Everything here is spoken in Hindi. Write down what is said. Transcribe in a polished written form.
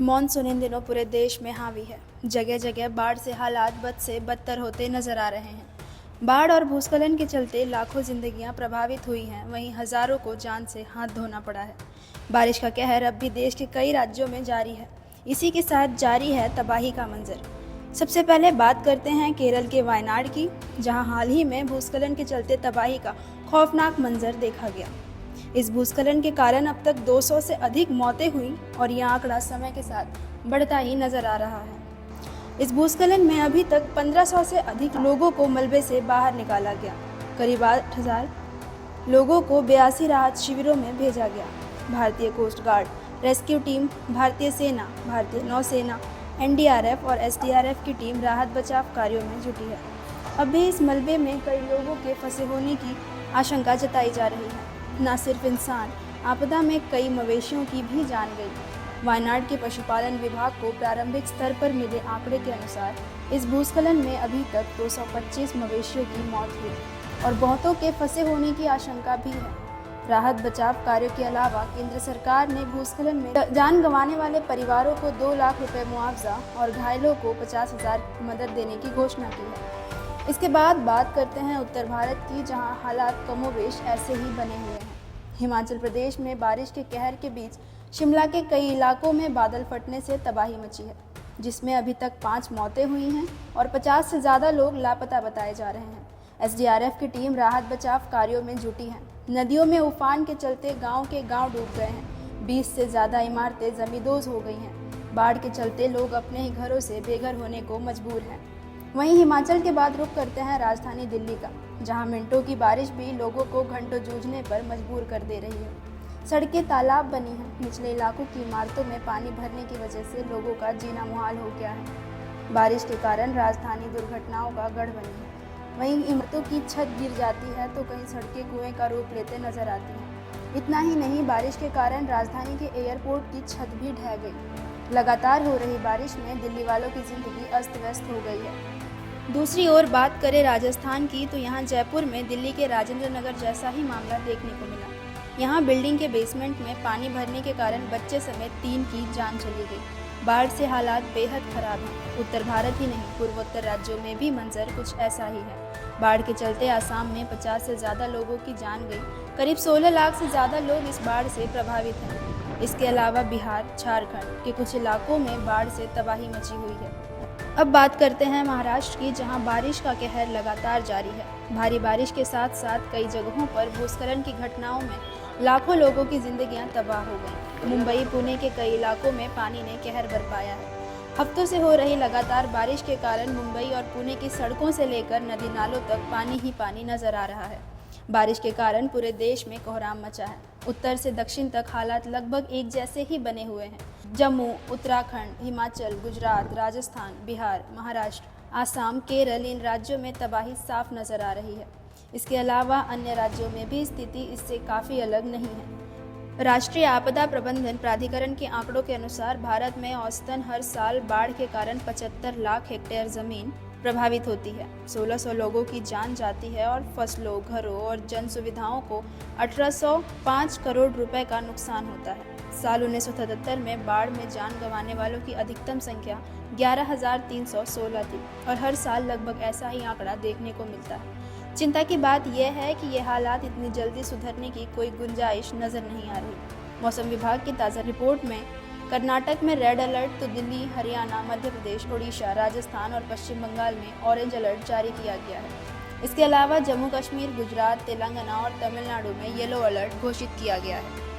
मॉनसून इन दिनों पूरे देश में हावी है। जगह जगह बाढ़ से हालात बद से बदतर होते नजर आ रहे हैं। बाढ़ और भूस्खलन के चलते लाखों जिंदगियां प्रभावित हुई हैं, वहीं हजारों को जान से हाथ धोना पड़ा है। बारिश का कहर अब भी देश के कई राज्यों में जारी है। इसी के साथ जारी है तबाही का मंजर। सबसे पहले बात करते हैं केरल के वायनाड की, जहां हाल ही में भूस्खलन के चलते तबाही का खौफनाक मंजर देखा गया। इस भूस्खलन के कारण अब तक 200 से अधिक मौतें हुई और यह आंकड़ा समय के साथ बढ़ता ही नजर आ रहा है। इस भूस्खलन में अभी तक 1500 से अधिक लोगों को मलबे से बाहर निकाला गया। करीब 8000 लोगों को 82 राहत शिविरों में भेजा गया। भारतीय कोस्ट गार्ड, रेस्क्यू टीम, भारतीय सेना, भारतीय नौसेना, एनडीआरएफ और एसडीआरएफ की टीम राहत बचाव कार्यों में जुटी है। अब भी इस मलबे में कई लोगों के फंसे होने की आशंका जताई जा रही है। न सिर्फ इंसान, आपदा में कई मवेशियों की भी जान गई। वायनाड के पशुपालन विभाग को प्रारंभिक स्तर पर मिले आंकड़े के अनुसार इस भूस्खलन में अभी तक 225 मवेशियों की मौत हुई और बहुतों के फंसे होने की आशंका भी है। राहत बचाव कार्यों के अलावा केंद्र सरकार ने भूस्खलन में जान गंवाने वाले परिवारों को 2 लाख रुपए मुआवजा और घायलों को 50,000 मदद देने की घोषणा की है। इसके बाद बात करते हैं उत्तर भारत की, जहां हालात कमोबेश ऐसे ही बने हुए हैं। हिमाचल प्रदेश में बारिश के कहर के बीच शिमला के कई इलाकों में बादल फटने से तबाही मची है, जिसमें अभी तक 5 मौतें हुई हैं और 50 से ज़्यादा लोग लापता बताए जा रहे हैं। एसडीआरएफ की टीम राहत बचाव कार्यों में जुटी है। नदियों में उफान के चलते गाँव के गाँव डूब गए हैं। 20 से ज़्यादा इमारतें जमींदोज हो गई हैं। बाढ़ के चलते लोग अपने ही घरों से बेघर होने को मजबूर हैं। वहीं हिमाचल के बाद रुख करते हैं राजधानी दिल्ली का, जहां मिनटों की बारिश भी लोगों को घंटों जूझने पर मजबूर कर दे रही है। सड़कें तालाब बनी हैं। निचले इलाकों की इमारतों में पानी भरने की वजह से लोगों का जीना मुहाल हो गया है। बारिश के कारण राजधानी दुर्घटनाओं का गढ़ बनी है। वहीं इमारतों की छत गिर जाती है तो कहीं सड़कें कुएं का रूप लेते नजर आती हैं। इतना ही नहीं, बारिश के कारण राजधानी के एयरपोर्ट की छत भी ढह गई। लगातार हो रही बारिश में दिल्ली वालों की जिंदगी अस्त व्यस्त हो गई है। दूसरी ओर बात करें राजस्थान की, तो यहाँ जयपुर में दिल्ली के राजेंद्र नगर जैसा ही मामला देखने को मिला। यहाँ बिल्डिंग के बेसमेंट में पानी भरने के कारण बच्चे समेत 3 की जान चली गई। बाढ़ से हालात बेहद खराब हैं। उत्तर भारत ही नहीं, पूर्वोत्तर राज्यों में भी मंजर कुछ ऐसा ही है। बाढ़ के चलते आसाम में 50 से ज़्यादा लोगों की जान गई। करीब 16 लाख से ज़्यादा लोग इस बाढ़ से प्रभावित हैं। इसके अलावा बिहार, झारखंड के कुछ इलाकों में बाढ़ से तबाही मची हुई है। अब बात करते हैं महाराष्ट्र की, जहां बारिश का कहर लगातार जारी है। भारी बारिश के साथ साथ कई जगहों पर भूस्खलन की घटनाओं में लाखों लोगों की जिंदगियां तबाह हो गईं। मुंबई, पुणे के कई इलाकों में पानी ने कहर बरपाया है। हफ्तों से हो रही लगातार बारिश के कारण मुंबई और पुणे की सड़कों से लेकर नदी नालों तक पानी ही पानी नजर आ रहा है। बारिश के कारण पूरे देश में कोहराम मचा है। उत्तर से दक्षिण तक हालात लगभग एक जैसे ही बने हुए हैं। जम्मू, उत्तराखंड, हिमाचल, गुजरात, राजस्थान, बिहार, महाराष्ट्र, आसाम, केरल, इन राज्यों में तबाही साफ नजर आ रही है। इसके अलावा अन्य राज्यों में भी स्थिति इससे काफ़ी अलग नहीं है। राष्ट्रीय आपदा प्रबंधन प्राधिकरण के आंकड़ों के अनुसार भारत में औसतन हर साल बाढ़ के कारण 75 लाख हेक्टेयर ज़मीन प्रभावित होती है। 1600 लोगों की जान जाती है और फसलों, घरों और जन सुविधाओं को 1805 करोड़ रुपए का नुकसान होता है। साल 1977 में बाढ़ में जान गंवाने वालों की अधिकतम संख्या 11,316 थी और हर साल लगभग ऐसा ही आंकड़ा देखने को मिलता है। चिंता की बात यह है कि ये हालात इतनी जल्दी सुधरने की कोई गुंजाइश नज़र नहीं आ रही। मौसम विभाग की ताज़ा रिपोर्ट में कर्नाटक में रेड अलर्ट तो दिल्ली, हरियाणा, मध्य प्रदेश, ओडिशा, राजस्थान और पश्चिम बंगाल में ऑरेंज अलर्ट जारी किया गया है। इसके अलावा जम्मू कश्मीर, गुजरात, तेलंगाना और तमिलनाडु में येलो अलर्ट घोषित किया गया है।